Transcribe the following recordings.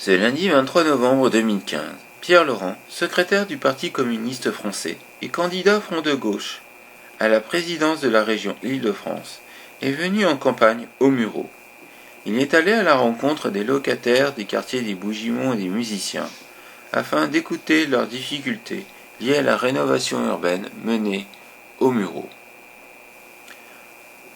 Ce lundi 23 novembre 2015, Pierre Laurent, secrétaire du Parti communiste français et candidat Front de gauche à la présidence de la région Île-de-France, est venu en campagne aux Mureaux. Il est allé à la rencontre des locataires des quartiers des Bougiemont et des musiciens, afin d'écouter leurs difficultés liées à la rénovation urbaine menée aux Mureaux.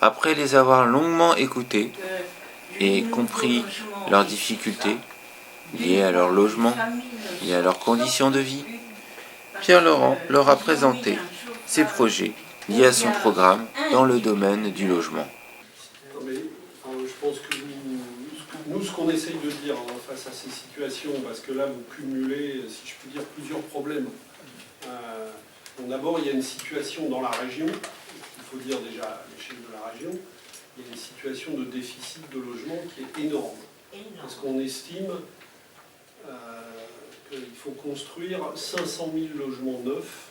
Après les avoir longuement écoutés et compris leurs difficultés liées à leur logement et à leurs conditions de vie, Pierre Laurent leur a présenté ses projets liés à son programme dans le domaine du logement. Je pense que nous, ce qu'on essaye de dire face à ces situations, parce que là, vous cumulez, si je puis dire, plusieurs problèmes. D'abord, il y a une situation dans la région, il faut dire déjà à l'échelle de la région, il y a une situation de déficit de logement qui est énorme. Parce qu'on estime qu'il faut construire 500 000 logements neufs,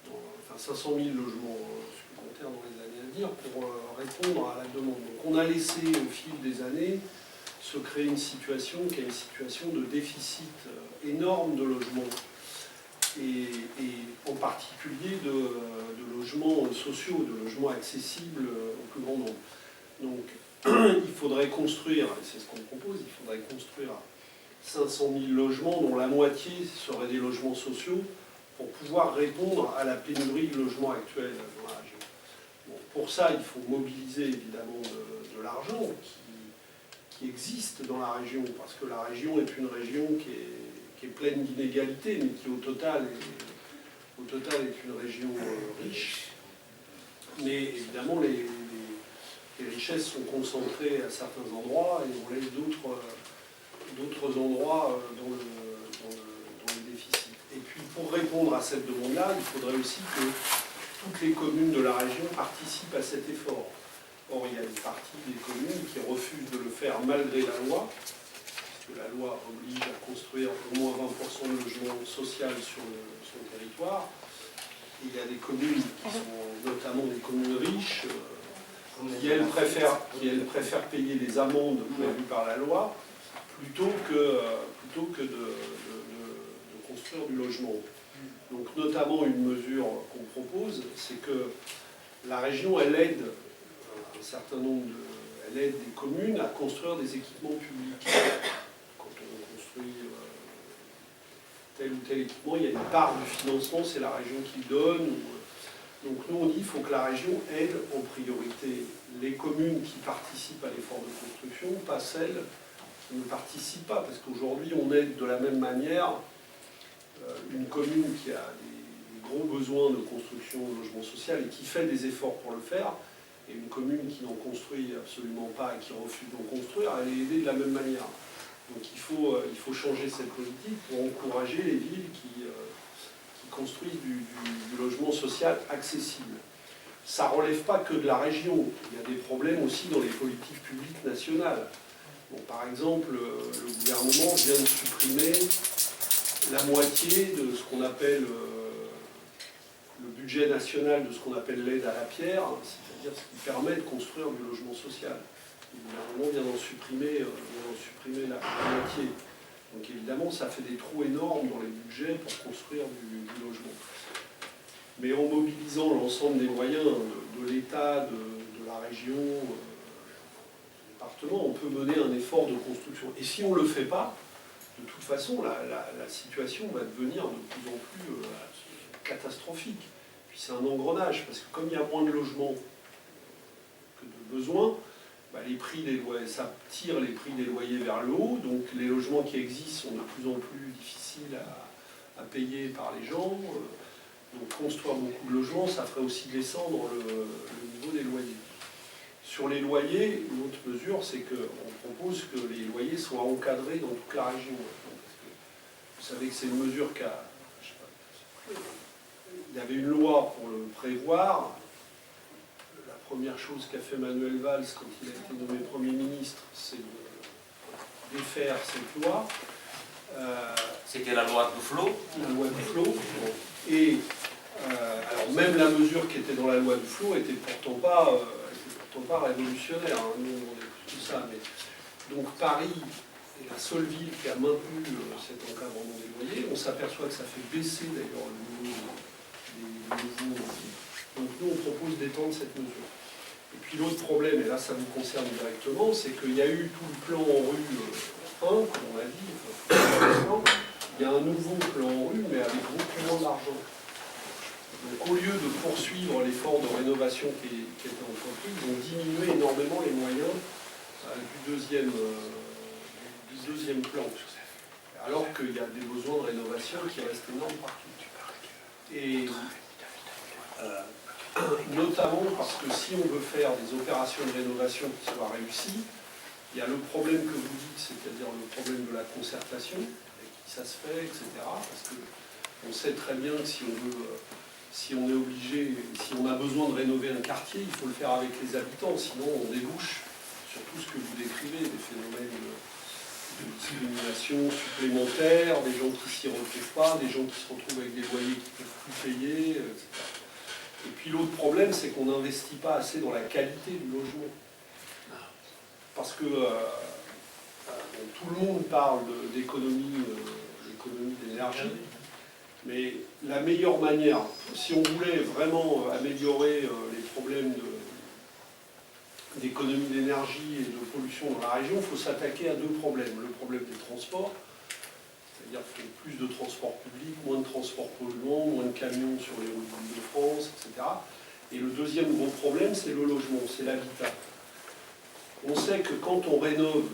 enfin 500 000 logements supplémentaires dans les années à venir pour répondre à la demande. Donc on a laissé au fil des années se créer une situation qui est une situation de déficit énorme de logements et en particulier de logements sociaux, de logements accessibles au plus grand nombre. Donc il faudrait construire, et c'est ce qu'on propose, il faudrait construire 500 000 logements dont la moitié seraient des logements sociaux pour pouvoir répondre à la pénurie de logements actuelle dans la région. Bon, pour ça, il faut mobiliser évidemment de l'argent qui existe dans la région, parce que la région est une région qui est pleine d'inégalités, mais qui au total est une région riche. Mais évidemment, les richesses sont concentrées à certains endroits et on laisse d'autres endroits dans le déficit. Et puis pour répondre à cette demande-là, il faudrait aussi que toutes les communes de la région participent à cet effort. Or, il y a une partie des communes qui refusent de le faire malgré la loi, parce que la loi oblige à construire au moins 20% de logements sociaux sur son territoire. Et il y a des communes qui sont notamment des communes riches, qui elles préfèrent payer les amendes prévues par la loi, plutôt que de construire du logement. Donc notamment une mesure qu'on propose, c'est que la région, elle aide elle aide des communes à construire des équipements publics. Quand on construit tel ou tel équipement, il y a une part du financement, c'est la région qui le donne. Donc nous on dit qu'il faut que la région aide en priorité les communes qui participent à l'effort de construction, pas celles qui ne participent pas, parce qu'aujourd'hui on aide de la même manière une commune qui a des gros besoins de construction de logement social et qui fait des efforts pour le faire, et une commune qui n'en construit absolument pas et qui refuse d'en construire, elle est aidée de la même manière. Donc il faut changer cette politique pour encourager les villes qui construisent du logement social accessible. Ça ne relève pas que de la région, il y a des problèmes aussi dans les politiques publiques nationales. Bon, par exemple, le gouvernement vient de supprimer la moitié de ce qu'on appelle le budget national de ce qu'on appelle l'aide à la pierre, c'est-à-dire ce qui permet de construire du logement social. Le gouvernement vient d'en supprimer la moitié. Donc évidemment, ça fait des trous énormes dans les budgets pour construire du logement. Mais en mobilisant l'ensemble des moyens de l'État, de la région, du département, on peut mener un effort de construction. Et si on ne le fait pas, de toute façon, la situation va devenir de plus en plus catastrophique. Puis c'est un engrenage, parce que comme il y a moins de logements que de besoins, les prix des loyers, ça tire les prix des loyers vers le haut, donc les logements qui existent sont de plus en plus difficiles à payer par les gens. Donc construire beaucoup de logements, ça ferait aussi descendre le niveau des loyers. Sur les loyers, une autre mesure, c'est qu'on propose que les loyers soient encadrés dans toute la région. Parce que vous savez que c'est une mesure il y avait une loi pour le prévoir. La première chose qu'a fait Manuel Valls quand il a été nommé Premier ministre, c'est de défaire cette loi. C'était la loi Duflot. La loi Duflot. Et alors même la mesure qui était dans la loi Duflot n'était pourtant pas révolutionnaire. Hein. Nous, on est tout ça. Mais... Donc Paris est la seule ville qui a maintenu cet encadrement des loyers. On s'aperçoit que ça fait baisser d'ailleurs le niveau des nouveaux. Donc nous, on propose d'étendre cette mesure. Et puis l'autre problème, et là ça vous concerne directement, c'est qu'il y a eu tout le plan en rue 1, comme on l'a dit, il y a un nouveau plan en rue, mais avec beaucoup moins d'argent. Donc au lieu de poursuivre l'effort de rénovation qui était entrepris, ils ont diminué énormément les moyens du deuxième plan. Alors qu'il y a des besoins de rénovation qui restent énormes partout. Et notamment parce que si on veut faire des opérations de rénovation qui soient réussies, il y a le problème que vous dites, c'est-à-dire le problème de la concertation, avec qui ça se fait, etc. Parce qu'on sait très bien que si on est obligé, si on a besoin de rénover un quartier, il faut le faire avec les habitants, sinon on débouche sur tout ce que vous décrivez, des phénomènes de discrimination supplémentaire, des gens qui ne s'y retrouvent pas, des gens qui se retrouvent avec des loyers qui ne peuvent plus payer, etc. Et puis l'autre problème, c'est qu'on n'investit pas assez dans la qualité du logement. Parce que tout le monde parle d'économie d'énergie, mais la meilleure manière, si on voulait vraiment améliorer les problèmes d'économie d'énergie et de pollution dans la région, il faut s'attaquer à deux problèmes. Le problème des transports, c'est-à-dire qu'il faut plus de transports publics, moins de transports polluants, moins de camions sur les routes d'Île-de-France, etc. Et le deuxième gros problème, c'est le logement, c'est l'habitat. On sait que quand on rénove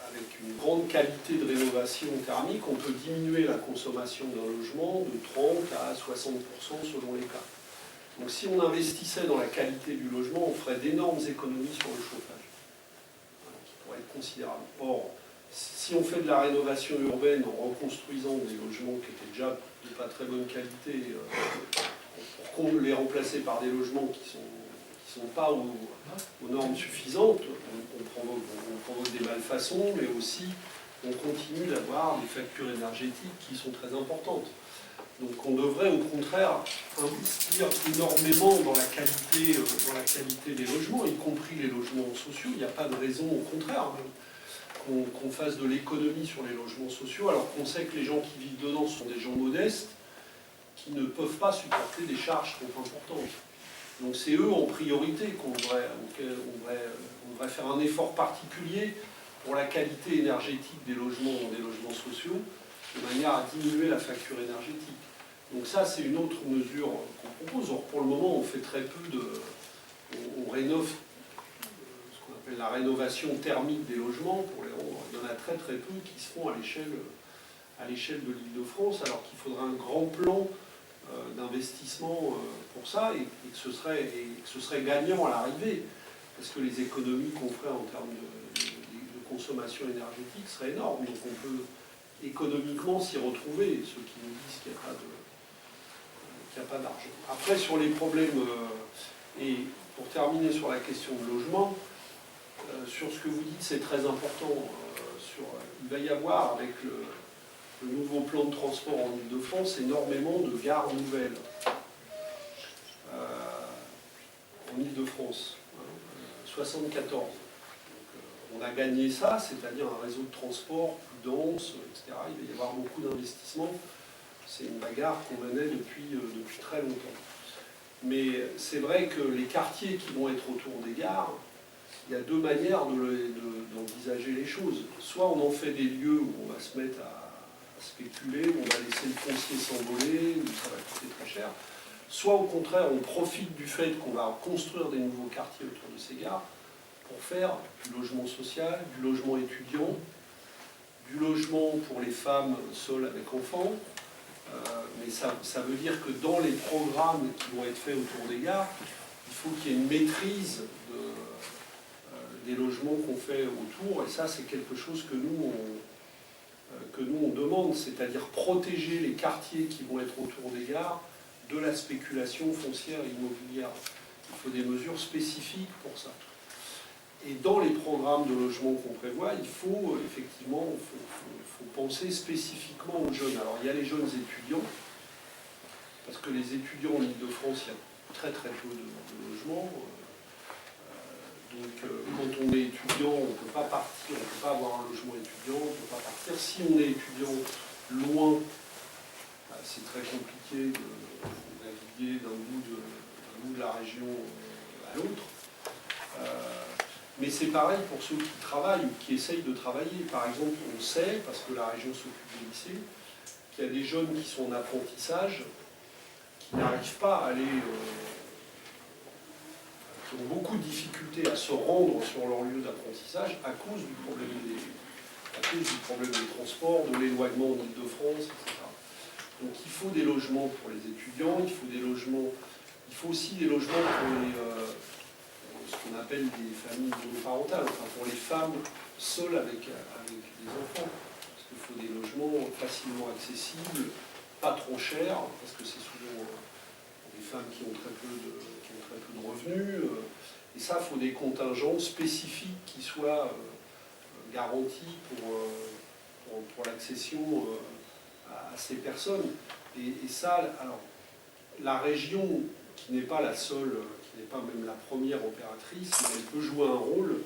avec une grande qualité de rénovation thermique, on peut diminuer la consommation d'un logement de 30 à 60% selon les cas. Donc si on investissait dans la qualité du logement, on ferait d'énormes économies sur le chauffage, qui pourrait être considérable. Or, si on fait de la rénovation urbaine en reconstruisant des logements qui étaient déjà de pas très bonne qualité, pour qu'on les remplacer par des logements qui sont pas aux normes suffisantes, on provoque des malfaçons, mais aussi on continue d'avoir des factures énergétiques qui sont très importantes. Donc on devrait au contraire investir énormément dans la qualité des logements, y compris les logements sociaux. Il n'y a pas de raison, au contraire, qu'on fasse de l'économie sur les logements sociaux, alors qu'on sait que les gens qui vivent dedans sont des gens modestes, qui ne peuvent pas supporter des charges trop importantes. Donc c'est eux en priorité qu'on devrait faire un effort particulier pour la qualité énergétique des logements sociaux, de manière à diminuer la facture énergétique. Donc ça, c'est une autre mesure qu'on propose. Or, pour le moment, on fait très peu on rénove ce qu'on appelle la rénovation thermique des logements. Il y en a très très peu qui se font à l'échelle de l'Île-de-France, alors qu'il faudrait un grand plan d'investissement pour ça, et que ce serait gagnant à l'arrivée, parce que les économies qu'on ferait en termes de consommation énergétique seraient énormes. Donc on peut économiquement s'y retrouver, ceux qui nous disent qu'il n'y a pas d'argent. Après, sur les problèmes, et pour terminer sur la question de logement, sur ce que vous dites, c'est très important. Il va y avoir, avec le nouveau plan de transport en Île-de-France, énormément de gares nouvelles en Île-de-France. 74. Donc, on a gagné ça, c'est-à-dire un réseau de transport plus dense, etc. Il va y avoir beaucoup d'investissements. C'est une bagarre qu'on menait depuis très longtemps. Mais c'est vrai que les quartiers qui vont être autour des gares, il y a deux manières d'envisager les choses. Soit on en fait des lieux où on va se mettre à spéculer, où on va laisser le foncier s'envoler, où ça va coûter très cher. Soit au contraire, on profite du fait qu'on va construire des nouveaux quartiers autour de ces gares pour faire du logement social, du logement étudiant, du logement pour les femmes seules avec enfants. Mais ça veut dire que dans les programmes qui vont être faits autour des gares, il faut qu'il y ait une maîtrise des logements qu'on fait autour, et ça c'est quelque chose que nous on demande, c'est-à-dire protéger les quartiers qui vont être autour des gares de la spéculation foncière et immobilière. Il faut des mesures spécifiques pour ça. Et dans les programmes de logement qu'on prévoit, il faut effectivement faut penser spécifiquement aux jeunes. Alors il y a les jeunes étudiants, parce que les étudiants en Île-de-France, il y a très très peu de logements. Donc quand on est étudiant, on ne peut pas partir, on ne peut pas avoir un logement étudiant, on ne peut pas partir. Si on est étudiant loin, c'est très compliqué de naviguer d'un bout de la région à l'autre. Mais c'est pareil pour ceux qui travaillent ou qui essayent de travailler. Par exemple, on sait, parce que la région s'occupe des lycées, qu'il y a des jeunes qui sont en apprentissage, qui n'arrivent pas à aller, qui ont beaucoup de difficultés à se rendre sur leur lieu d'apprentissage à cause du problème des transports, de l'éloignement d'Île-de-France, etc. Donc il faut des logements pour les étudiants, il faut aussi des logements pour ce qu'on appelle des familles monoparentales, enfin pour les femmes seules avec des enfants. Parce qu'il faut des logements facilement accessibles, pas trop chers, parce que c'est souvent des femmes qui ont très peu de revenus. Et ça, il faut des contingents spécifiques qui soient garantis pour l'accession à ces personnes. Et ça, alors, la région, qui n'est pas la seule, qui n'est pas même la première opératrice, mais elle peut jouer un rôle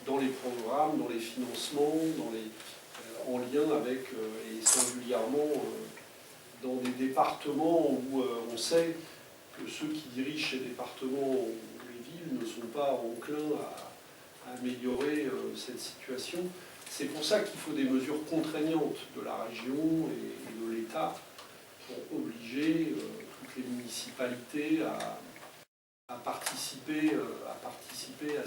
dans les programmes, dans les financements, en lien avec, et singulièrement, dans des départements où on sait que ceux qui dirigent ces départements ou les villes ne sont pas enclins à améliorer cette situation. C'est pour ça qu'il faut des mesures contraignantes de la région et de l'État pour obliger toutes les municipalités à participer à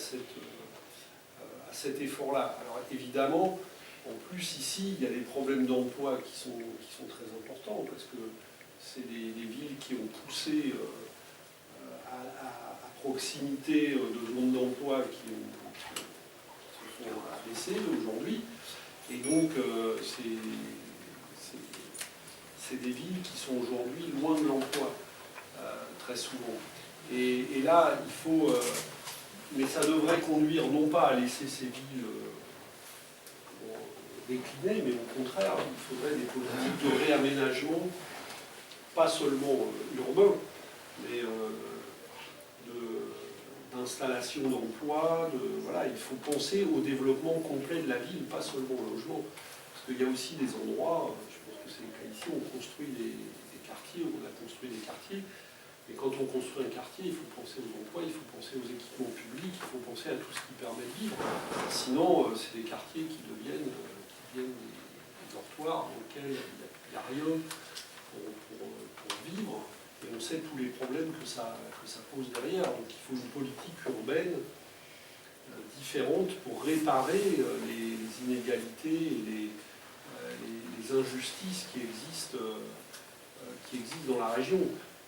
cet effort-là. Alors évidemment, en plus ici, il y a des problèmes d'emploi qui sont très importants parce que c'est des villes qui ont poussé à proximité de zones d'emploi qui se sont abaissées aujourd'hui. Et donc, c'est des villes qui sont aujourd'hui loin de l'emploi, très souvent. Et là, il faut... mais ça devrait conduire non pas à laisser ces villes décliner, mais au contraire, il faudrait des politiques de réaménagement, pas seulement urbain, mais d'installation d'emploi, voilà, il faut penser au développement complet de la ville, pas seulement au logement. Parce qu'il y a aussi des endroits, je pense que c'est le cas ici, on construit des quartiers, on a construit des quartiers, et quand on construit un quartier, il faut penser aux emplois, il faut penser aux équipements publics, il faut penser à tout ce qui permet de vivre. Sinon, c'est des quartiers qui deviennent des dortoirs dans lesquels il n'y a rien pour vivre. Et on sait tous les problèmes que ça pose derrière. Donc il faut une politique urbaine différente pour réparer les inégalités et les injustices qui existent dans la région.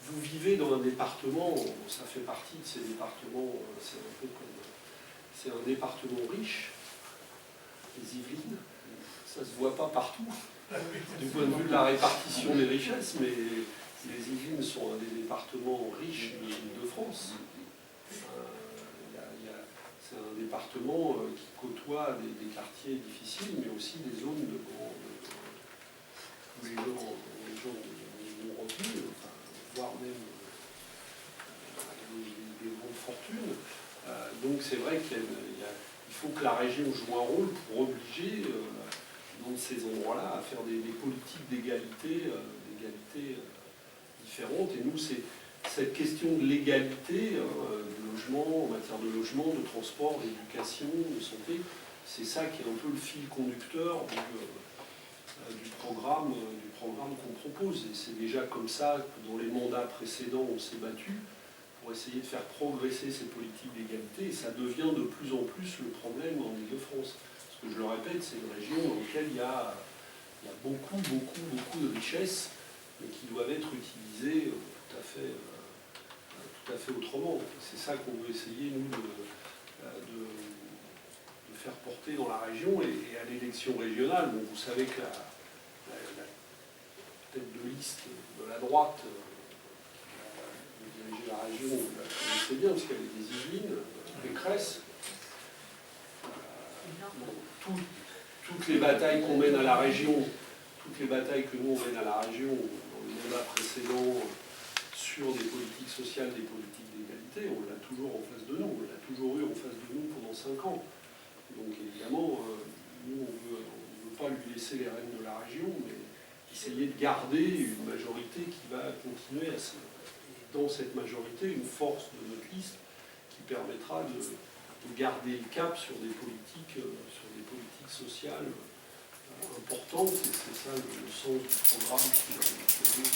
Vous vivez dans un département, ça fait partie de ces départements, c'est un département riche, les Yvelines, ça ne se voit pas partout, du point de vue de la répartition des richesses, mais les Yvelines sont un des départements riches de France. C'est un département qui côtoie des quartiers difficiles, mais aussi des zones où les gens ont revenus, voire même des grandes fortunes. Donc c'est vrai qu'il faut que la région joue un rôle pour obliger dans ces endroits-là à faire des politiques d'égalité différentes. Et nous, c'est cette question de l'égalité du logement, en matière de logement, de transport, d'éducation, de santé, c'est ça qui est un peu le fil conducteur du programme qu'on propose. Et c'est déjà comme ça que dans les mandats précédents, on s'est battu pour essayer de faire progresser ces politiques d'égalité. Et ça devient de plus en plus le problème en Île-de-France. Parce que je le répète, c'est une région dans laquelle il y a beaucoup de richesses, mais qui doivent être utilisées tout à fait autrement. C'est ça qu'on veut essayer, nous, de faire porter dans la région. Et à l'élection régionale, bon, vous savez que la tête de liste de la droite qui a dirigé la région, vous la connaissez bien, parce qu'elle est des Yvelines, Pécresse. Toutes les batailles qu'on mène à la région, toutes les batailles que nous on mène à la région, dans le mandat précédent, sur des politiques sociales, des politiques d'égalité, on l'a toujours en face de nous, on l'a toujours eu en face de nous pendant 5 ans. Donc évidemment, nous, on ne veut pas lui laisser les rênes de la région, mais essayer de garder une majorité qui va continuer à se... Et dans cette majorité, une force de notre liste qui permettra de garder le cap sur des politiques sociales importantes, et c'est ça le sens du programme qui va nous donner.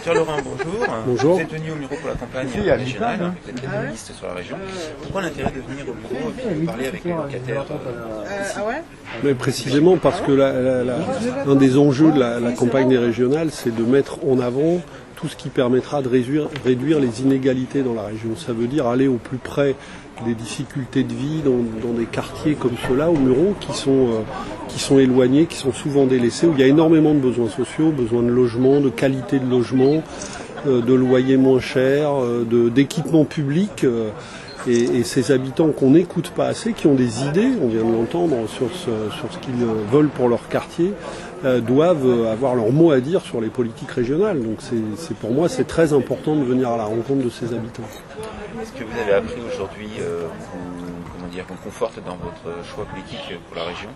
Pierre Laurent, bonjour. Bonjour. Vous êtes venu au bureau pour la campagne régionale, vous êtes tête de liste sur la région. Pourquoi l'intérêt de venir au bureau et de parler avec les locataires Mais précisément parce que un des enjeux de la campagne des régionales, c'est de mettre en avant tout ce qui permettra de réduire les inégalités dans la région. Ça veut dire aller au plus près des difficultés de vie dans des quartiers comme ceux-là, aux Mureaux, qui sont éloignés, qui sont souvent délaissés, où il y a énormément de besoins sociaux, besoins de logement, de qualité de logement, de loyers moins chers, d'équipements publics. Et ces habitants qu'on n'écoute pas assez, qui ont des idées, on vient de l'entendre, sur ce qu'ils veulent pour leur quartier, doivent avoir leur mot à dire sur les politiques régionales. Donc pour moi, c'est très important de venir à la rencontre de ces habitants. Est-ce que vous avez appris aujourd'hui vous conforte dans votre choix politique pour la région,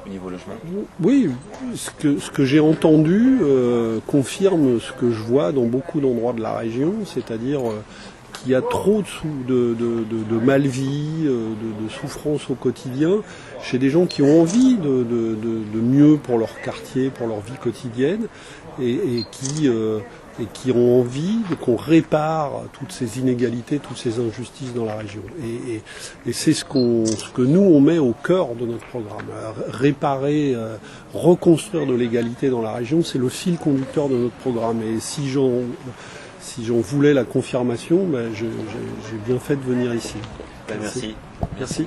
au niveau logement? Oui, ce que j'ai entendu confirme ce que je vois dans beaucoup d'endroits de la région, c'est-à-dire qu'il y a trop de mal-vie, de souffrance au quotidien, chez des gens qui ont envie de mieux pour leur quartier, pour leur vie quotidienne, et qui ont envie qu'on répare toutes ces inégalités, toutes ces injustices dans la région. Et c'est ce que nous on met au cœur de notre programme. Réparer, reconstruire de l'égalité dans la région, c'est le fil conducteur de notre programme. Et si j'en voulais la confirmation, j'ai bien fait de venir ici. Merci. Merci.